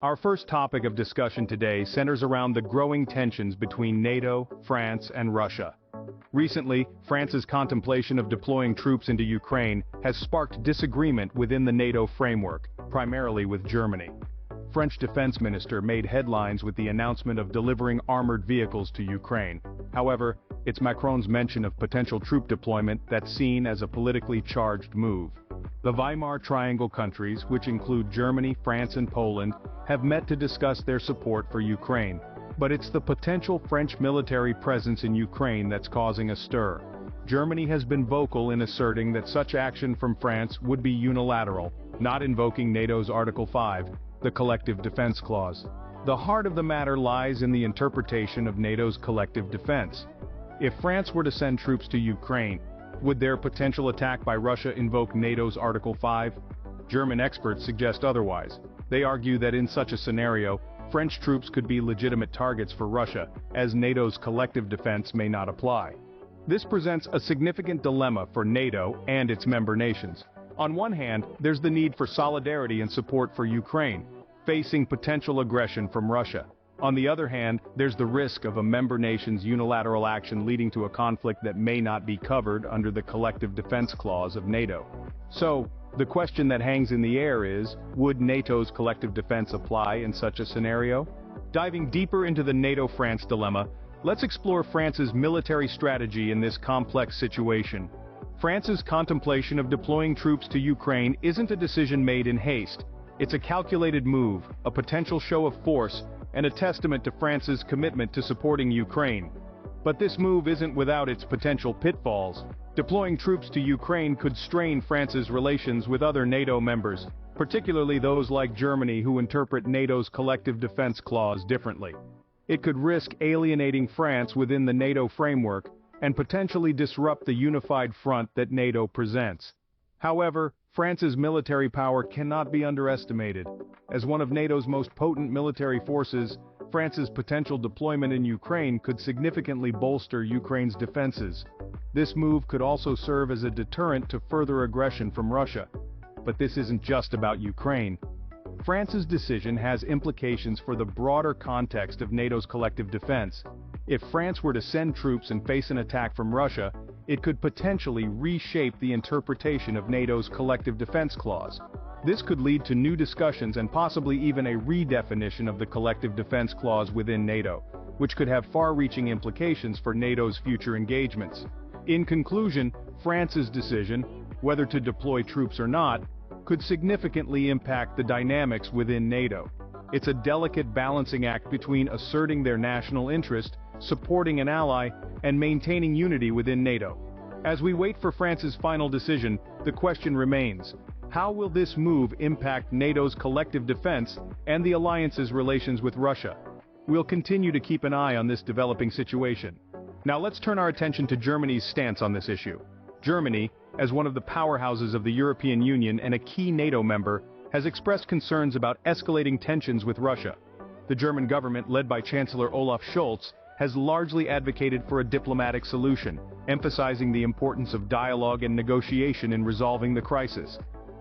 Our first topic of discussion today centers around the growing tensions between NATO, France, and Russia. Recently, France's contemplation of deploying troops into Ukraine has sparked disagreement within the NATO framework, primarily with Germany. French Defense Minister made headlines with the announcement of delivering armored vehicles to Ukraine. However, it's Macron's mention of potential troop deployment that's seen as a politically charged move. The Weimar Triangle countries, which include Germany, France, and Poland, have met to discuss their support for Ukraine. But it's the potential French military presence in Ukraine that's causing a stir. Germany has been vocal in asserting that such action from France would be unilateral, not invoking NATO's Article 5, the Collective Defense Clause. The heart of the matter lies in the interpretation of NATO's collective defense. If France were to send troops to Ukraine, would their potential attack by Russia invoke NATO's Article 5? German experts suggest otherwise. They argue that in such a scenario, French troops could be legitimate targets for Russia, as NATO's collective defense may not apply. This presents a significant dilemma for NATO and its member nations. On one hand, there's the need for solidarity and support for Ukraine, facing potential aggression from Russia. On the other hand, there's the risk of a member nation's unilateral action leading to a conflict that may not be covered under the Collective Defense Clause of NATO. So, the question that hangs in the air is, would NATO's collective defense apply in such a scenario? Diving deeper into the NATO-France dilemma, let's explore France's military strategy in this complex situation. France's contemplation of deploying troops to Ukraine isn't a decision made in haste. It's a calculated move, a potential show of force, and a testament to France's commitment to supporting Ukraine. But this move isn't without its potential pitfalls. Deploying troops to Ukraine could strain France's relations with other NATO members, particularly those like Germany who interpret NATO's Collective Defense Clause differently. It could risk alienating France within the NATO framework and potentially disrupt the unified front that NATO presents. However, France's military power cannot be underestimated. As one of NATO's most potent military forces, France's potential deployment in Ukraine could significantly bolster Ukraine's defenses. This move could also serve as a deterrent to further aggression from Russia. But this isn't just about Ukraine. France's decision has implications for the broader context of NATO's collective defense. If France were to send troops and face an attack from Russia, it could potentially reshape the interpretation of NATO's Collective Defense Clause. This could lead to new discussions and possibly even a redefinition of the Collective Defense Clause within NATO, which could have far-reaching implications for NATO's future engagements. In conclusion, France's decision, whether to deploy troops or not, could significantly impact the dynamics within NATO. It's a delicate balancing act between asserting their national interest, supporting an ally, and maintaining unity within NATO. As we wait for France's final decision, the question remains, how will this move impact NATO's collective defense and the alliance's relations with Russia? We'll continue to keep an eye on this developing situation. Now let's turn our attention to Germany's stance on this issue. Germany, as one of the powerhouses of the European Union and a key NATO member, has expressed concerns about escalating tensions with Russia. The German government, led by Chancellor Olaf Scholz, has largely advocated for a diplomatic solution, emphasizing the importance of dialogue and negotiation in resolving the crisis.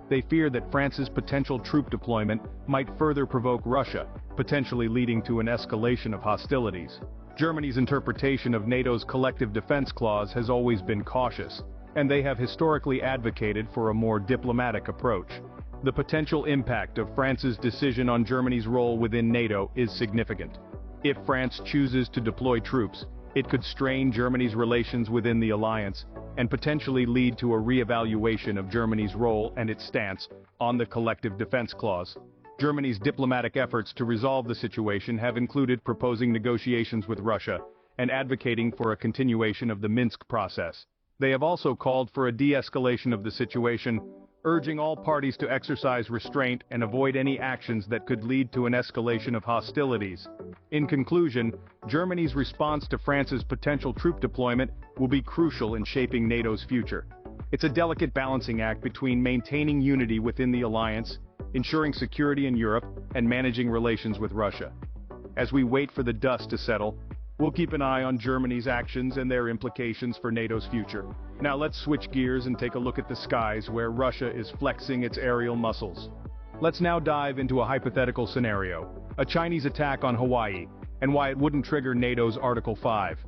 They fear that France's potential troop deployment might further provoke Russia, potentially leading to an escalation of hostilities. Germany's interpretation of NATO's Collective Defense Clause has always been cautious, and they have historically advocated for a more diplomatic approach. The potential impact of France's decision on Germany's role within NATO is significant. If France chooses to deploy troops, it could strain Germany's relations within the alliance and potentially lead to a re-evaluation of Germany's role and its stance on the Collective Defense Clause. Germany's diplomatic efforts to resolve the situation have included proposing negotiations with Russia and advocating for a continuation of the Minsk process. They have also called for a de-escalation of the situation, urging all parties to exercise restraint and avoid any actions that could lead to an escalation of hostilities. In conclusion, Germany's response to France's potential troop deployment will be crucial in shaping NATO's future. It's a delicate balancing act between maintaining unity within the alliance, ensuring security in Europe, and managing relations with Russia. As we wait for the dust to settle, we'll keep an eye on Germany's actions and their implications for NATO's future. Now let's switch gears and take a look at the skies where Russia is flexing its aerial muscles. Let's now dive into a hypothetical scenario, a Chinese attack on Hawaii, and why it wouldn't trigger NATO's Article 5.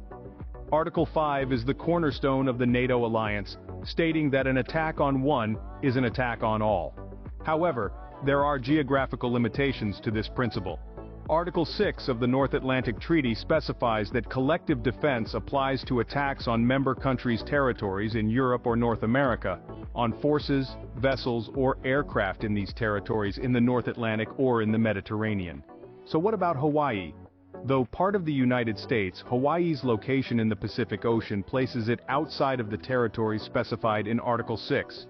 Article 5 is the cornerstone of the NATO alliance, stating that an attack on one is an attack on all. However, there are geographical limitations to this principle. Article 6 of the North Atlantic Treaty specifies that collective defense applies to attacks on member countries' territories in Europe or North America, on forces, vessels, or aircraft in these territories in the North Atlantic or in the Mediterranean. So what about Hawaii? Though part of the United States, Hawaii's location in the Pacific Ocean places it outside of the territories specified in Article 6.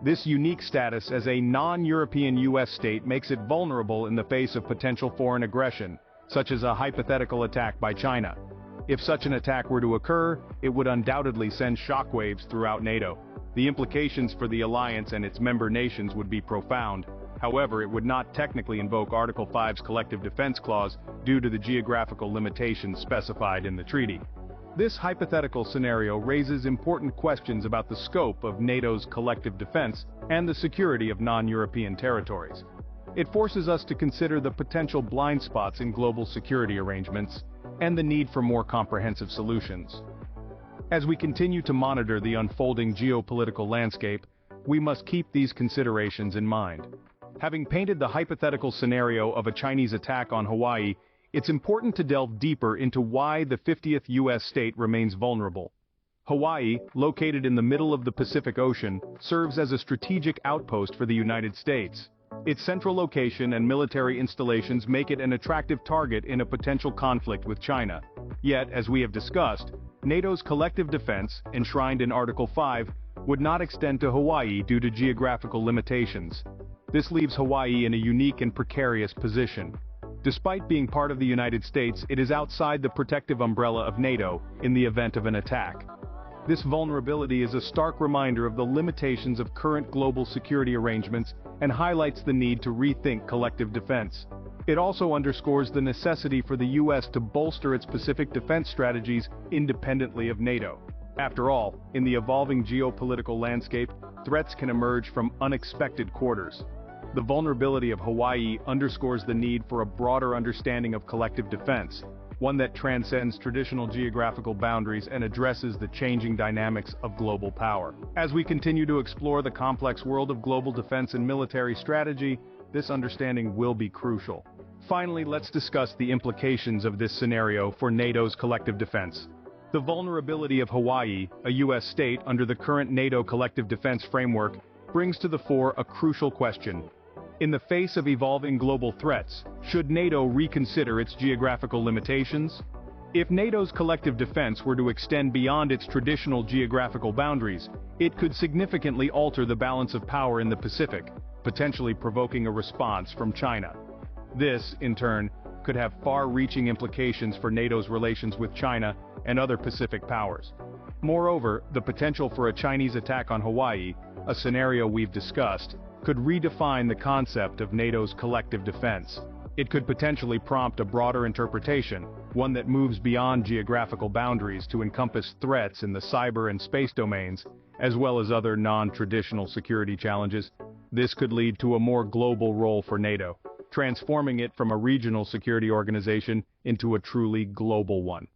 This unique status as a non-European U.S. state makes it vulnerable in the face of potential foreign aggression, such as a hypothetical attack by China. If such an attack were to occur, it would undoubtedly send shockwaves throughout NATO. The implications for the alliance and its member nations would be profound. However, it would not technically invoke Article 5's Collective Defense Clause due to the geographical limitations specified in the treaty. This hypothetical scenario raises important questions about the scope of NATO's collective defense and the security of non-European territories. It forces us to consider the potential blind spots in global security arrangements and the need for more comprehensive solutions. As we continue to monitor the unfolding geopolitical landscape, we must keep these considerations in mind. Having painted the hypothetical scenario of a Chinese attack on Hawaii, it's important to delve deeper into why the 50th U.S. state remains vulnerable. Hawaii, located in the middle of the Pacific Ocean, serves as a strategic outpost for the United States. Its central location and military installations make it an attractive target in a potential conflict with China. Yet, as we have discussed, NATO's collective defense, enshrined in Article 5, would not extend to Hawaii due to geographical limitations. This leaves Hawaii in a unique and precarious position. Despite being part of the United States, it is outside the protective umbrella of NATO in the event of an attack. This vulnerability is a stark reminder of the limitations of current global security arrangements and highlights the need to rethink collective defense. It also underscores the necessity for the U.S. to bolster its Pacific defense strategies independently of NATO. After all, in the evolving geopolitical landscape, threats can emerge from unexpected quarters. The vulnerability of Hawaii underscores the need for a broader understanding of collective defense, one that transcends traditional geographical boundaries and addresses the changing dynamics of global power. As we continue to explore the complex world of global defense and military strategy, this understanding will be crucial. Finally, let's discuss the implications of this scenario for NATO's collective defense. The vulnerability of Hawaii, a U.S. state under the current NATO collective defense framework, brings to the fore a crucial question. In the face of evolving global threats, should NATO reconsider its geographical limitations? If NATO's collective defense were to extend beyond its traditional geographical boundaries, it could significantly alter the balance of power in the Pacific, potentially provoking a response from China. This, in turn, could have far-reaching implications for NATO's relations with China and other Pacific powers. Moreover, the potential for a Chinese attack on Hawaii, a scenario we've discussed, could redefine the concept of NATO's collective defense. It could potentially prompt a broader interpretation, one that moves beyond geographical boundaries to encompass threats in the cyber and space domains, as well as other non-traditional security challenges. This could lead to a more global role for NATO, transforming it from a regional security organization into a truly global one.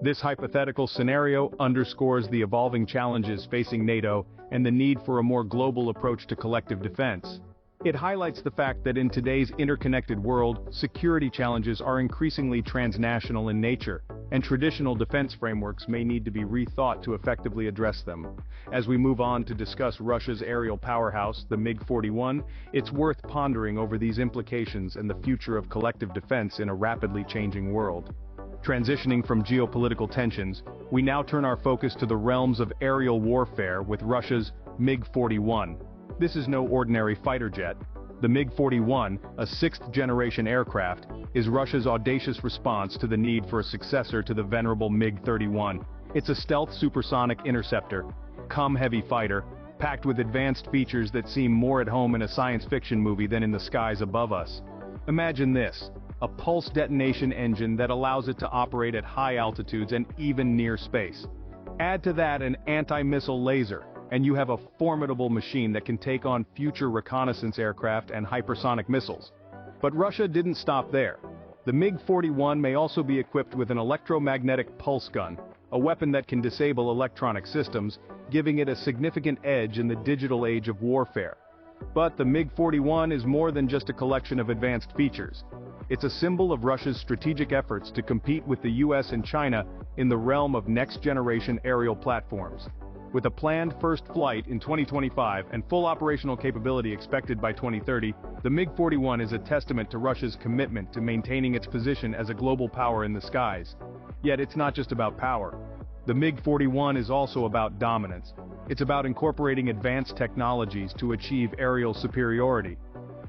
This hypothetical scenario underscores the evolving challenges facing NATO and the need for a more global approach to collective defense. It highlights the fact that in today's interconnected world, security challenges are increasingly transnational in nature, and traditional defense frameworks may need to be rethought to effectively address them. As we move on to discuss Russia's aerial powerhouse, the MiG-41, it's worth pondering over these implications and the future of collective defense in a rapidly changing world. Transitioning from geopolitical tensions, we now turn our focus to the realms of aerial warfare with Russia's MiG-41. This is no ordinary fighter jet. The MiG-41, a sixth-generation aircraft, is Russia's audacious response to the need for a successor to the venerable MiG-31. It's a stealth supersonic interceptor, heavy fighter, packed with advanced features that seem more at home in a science fiction movie than in the skies above us. Imagine this: a pulse detonation engine that allows it to operate at high altitudes and even near space. Add to that an anti-missile laser, and you have a formidable machine that can take on future reconnaissance aircraft and hypersonic missiles. But Russia didn't stop there. The MiG-41 may also be equipped with an electromagnetic pulse gun, a weapon that can disable electronic systems, giving it a significant edge in the digital age of warfare. But the MiG-41 is more than just a collection of advanced features. It's a symbol of Russia's strategic efforts to compete with the US and China in the realm of next-generation aerial platforms. With a planned first flight in 2025 and full operational capability expected by 2030, the MiG-41 is a testament to Russia's commitment to maintaining its position as a global power in the skies. Yet it's not just about power. The MiG-41 is also about dominance. It's about incorporating advanced technologies to achieve aerial superiority.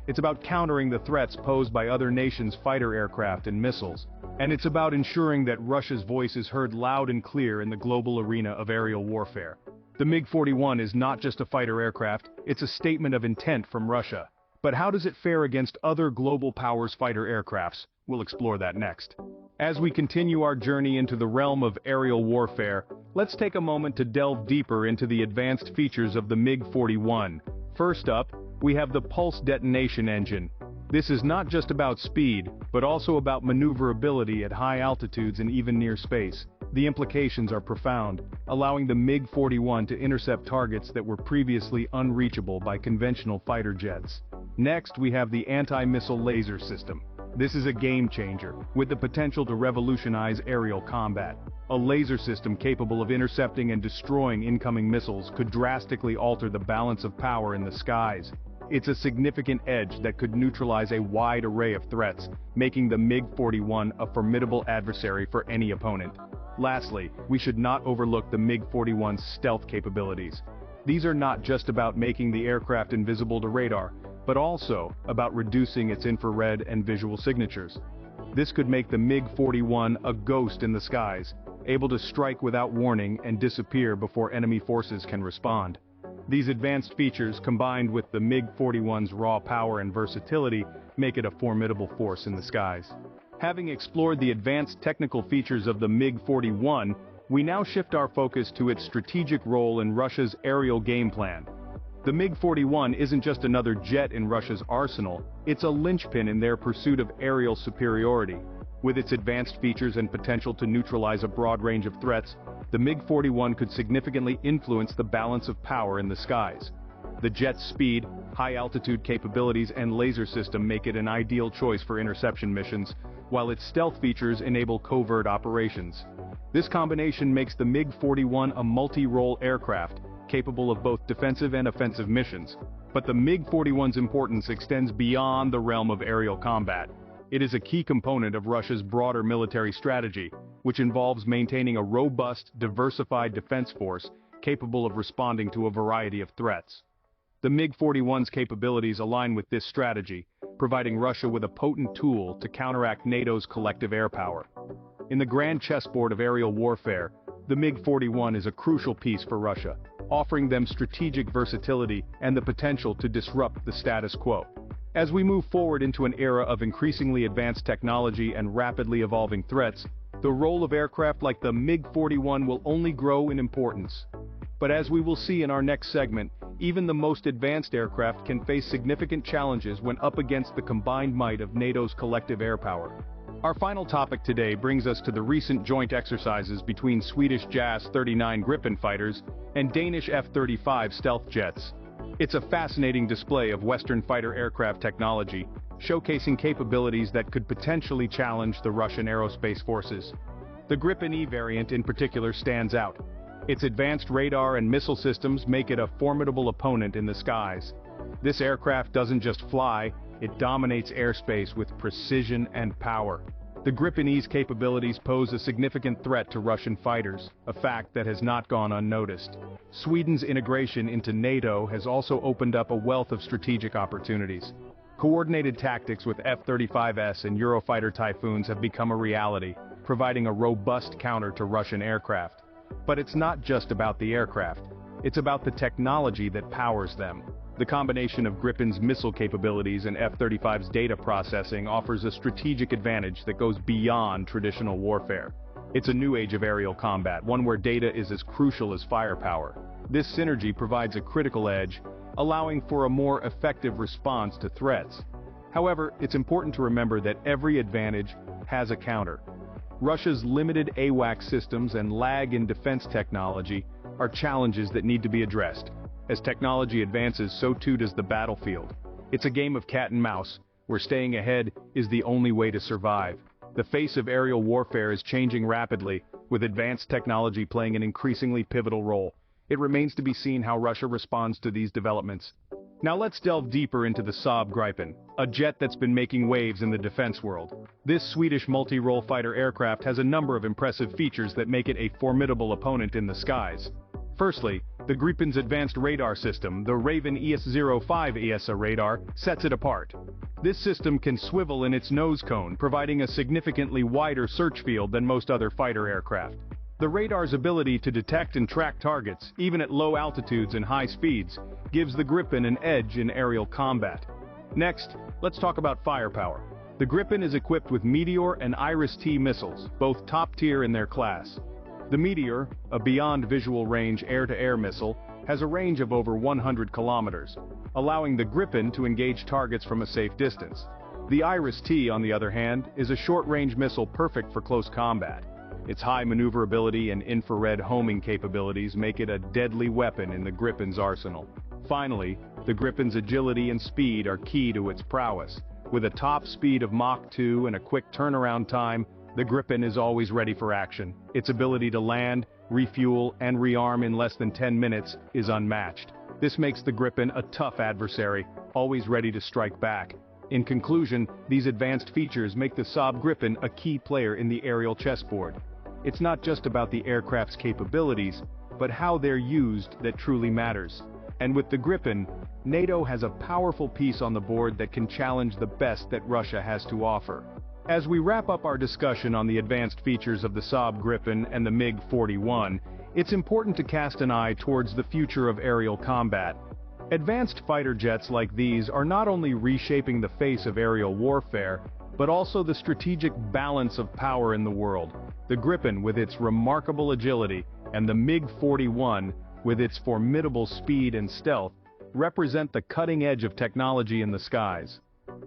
It's about countering the threats posed by other nations' fighter aircraft and missiles. And it's about ensuring that Russia's voice is heard loud and clear in the global arena of aerial warfare. The MiG-41 is not just a fighter aircraft, it's a statement of intent from Russia. But how does it fare against other global powers' fighter aircrafts? We'll explore that next. As we continue our journey into the realm of aerial warfare, let's take a moment to delve deeper into the advanced features of the MiG-41. First up, we have the pulse detonation engine. This is not just about speed, but also about maneuverability at high altitudes and even near space. The implications are profound, allowing the MiG-41 to intercept targets that were previously unreachable by conventional fighter jets. Next, we have the anti-missile laser system. This is a game-changer, with the potential to revolutionize aerial combat. A laser system capable of intercepting and destroying incoming missiles could drastically alter the balance of power in the skies. It's a significant edge that could neutralize a wide array of threats, making the MiG-41 a formidable adversary for any opponent. Lastly, we should not overlook the MiG-41's stealth capabilities. These are not just about making the aircraft invisible to radar, but also about reducing its infrared and visual signatures. This could make the MiG-41 a ghost in the skies, able to strike without warning and disappear before enemy forces can respond. These advanced features, combined with the MiG-41's raw power and versatility, make it a formidable force in the skies. Having explored the advanced technical features of the MiG-41, we now shift our focus to its strategic role in Russia's aerial game plan. The MiG-41 isn't just another jet in Russia's arsenal, it's a linchpin in their pursuit of aerial superiority. With its advanced features and potential to neutralize a broad range of threats, the MiG-41 could significantly influence the balance of power in the skies. The jet's speed, high-altitude capabilities, and laser system make it an ideal choice for interception missions, while its stealth features enable covert operations. This combination makes the MiG-41 a multi-role aircraft, capable of both defensive and offensive missions. But the MiG-41's importance extends beyond the realm of aerial combat. It is a key component of Russia's broader military strategy, which involves maintaining a robust, diversified defense force capable of responding to a variety of threats. The MiG-41's capabilities align with this strategy, providing Russia with a potent tool to counteract NATO's collective air power. In the grand chessboard of aerial warfare, the MiG-41 is a crucial piece for Russia, offering them strategic versatility and the potential to disrupt the status quo. As we move forward into an era of increasingly advanced technology and rapidly evolving threats, the role of aircraft like the MiG-41 will only grow in importance. But as we will see in our next segment, even the most advanced aircraft can face significant challenges when up against the combined might of NATO's collective air power. Our final topic today brings us to the recent joint exercises between Swedish JAS 39 Gripen fighters and Danish F-35 stealth jets. It's a fascinating display of Western fighter aircraft technology, showcasing capabilities that could potentially challenge the Russian aerospace forces. The Gripen E variant in particular stands out. Its advanced radar and missile systems make it a formidable opponent in the skies. This aircraft doesn't just fly, it dominates airspace with precision and power. The Gripen E's capabilities pose a significant threat to Russian fighters, a fact that has not gone unnoticed. Sweden's integration into NATO has also opened up a wealth of strategic opportunities. Coordinated tactics with F-35S and Eurofighter Typhoons have become a reality, providing a robust counter to Russian aircraft. But it's not just about the aircraft, it's about the technology that powers them. The combination of Gripen's missile capabilities and F-35's data processing offers a strategic advantage that goes beyond traditional warfare. It's a new age of aerial combat, one where data is as crucial as firepower. This synergy provides a critical edge, allowing for a more effective response to threats. However, it's important to remember that every advantage has a counter. Russia's limited AWACS systems and lag in defense technology are challenges that need to be addressed. As technology advances, so too does the battlefield. It's a game of cat and mouse, where staying ahead is the only way to survive. The face of aerial warfare is changing rapidly, with advanced technology playing an increasingly pivotal role. It remains to be seen how Russia responds to these developments. Now let's delve deeper into the Saab Gripen, a jet that's been making waves in the defense world. This Swedish multi-role fighter aircraft has a number of impressive features that make it a formidable opponent in the skies. Firstly, the Gripen's advanced radar system, the Raven ES-05 ESA radar, sets it apart. This system can swivel in its nose cone, providing a significantly wider search field than most other fighter aircraft. The radar's ability to detect and track targets, even at low altitudes and high speeds, gives the Gripen an edge in aerial combat. Next, let's talk about firepower. The Gripen is equipped with Meteor and Iris-T missiles, both top-tier in their class. The Meteor, a beyond visual range air-to-air missile, has a range of over 100 kilometers, allowing the Gripen to engage targets from a safe distance. The Iris-T, on the other hand, is a short-range missile perfect for close combat. Its high maneuverability and infrared homing capabilities make it a deadly weapon in the Gripen's arsenal. Finally, the Gripen's agility and speed are key to its prowess. With a top speed of Mach 2 and a quick turnaround time, the Gripen is always ready for action. Its ability to land, refuel, and rearm in less than 10 minutes is unmatched. This makes the Gripen a tough adversary, always ready to strike back. In conclusion, these advanced features make the Saab Gripen a key player in the aerial chessboard. It's not just about the aircraft's capabilities, but how they're used that truly matters. And with the Gripen, NATO has a powerful piece on the board that can challenge the best that Russia has to offer. As we wrap up our discussion on the advanced features of the Saab Gripen and the MiG-41, it's important to cast an eye towards the future of aerial combat. Advanced fighter jets like these are not only reshaping the face of aerial warfare, but also the strategic balance of power in the world. The Gripen, with its remarkable agility, and the MiG-41, with its formidable speed and stealth, represent the cutting edge of technology in the skies.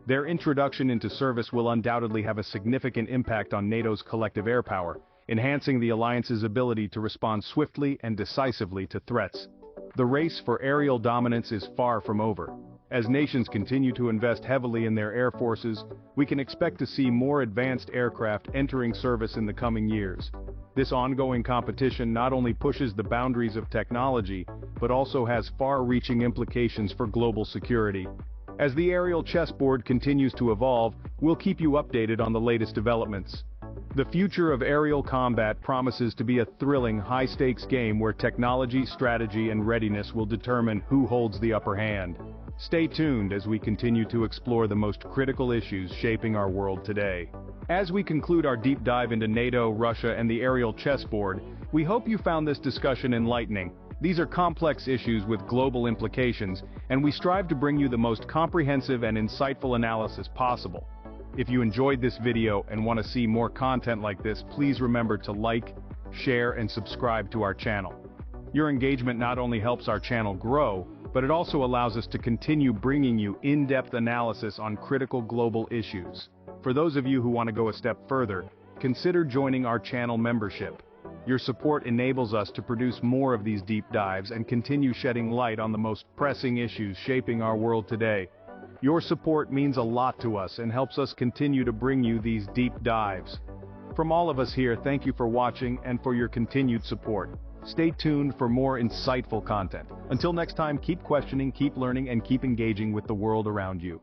Their introduction into service will undoubtedly have a significant impact on NATO's collective air power, enhancing the alliance's ability to respond swiftly and decisively to threats. The race for aerial dominance is far from over. As nations continue to invest heavily in their air forces, we can expect to see more advanced aircraft entering service in the coming years. This ongoing competition not only pushes the boundaries of technology, but also has far-reaching implications for global security. As the aerial chessboard continues to evolve, we'll keep you updated on the latest developments. The future of aerial combat promises to be a thrilling, high-stakes game where technology, strategy, and readiness will determine who holds the upper hand. Stay tuned as we continue to explore the most critical issues shaping our world today. As we conclude our deep dive into NATO, Russia, and the aerial chessboard, we hope you found this discussion enlightening. These are complex issues with global implications, and we strive to bring you the most comprehensive and insightful analysis possible. If you enjoyed this video and want to see more content like this, please remember to like, share, and subscribe to our channel. Your engagement not only helps our channel grow, but it also allows us to continue bringing you in-depth analysis on critical global issues. For those of you who want to go a step further, consider joining our channel membership. Your support enables us to produce more of these deep dives and continue shedding light on the most pressing issues shaping our world today. Your support means a lot to us and helps us continue to bring you these deep dives. From all of us here, thank you for watching and for your continued support. Stay tuned for more insightful content. Until next time, keep questioning, keep learning, and keep engaging with the world around you.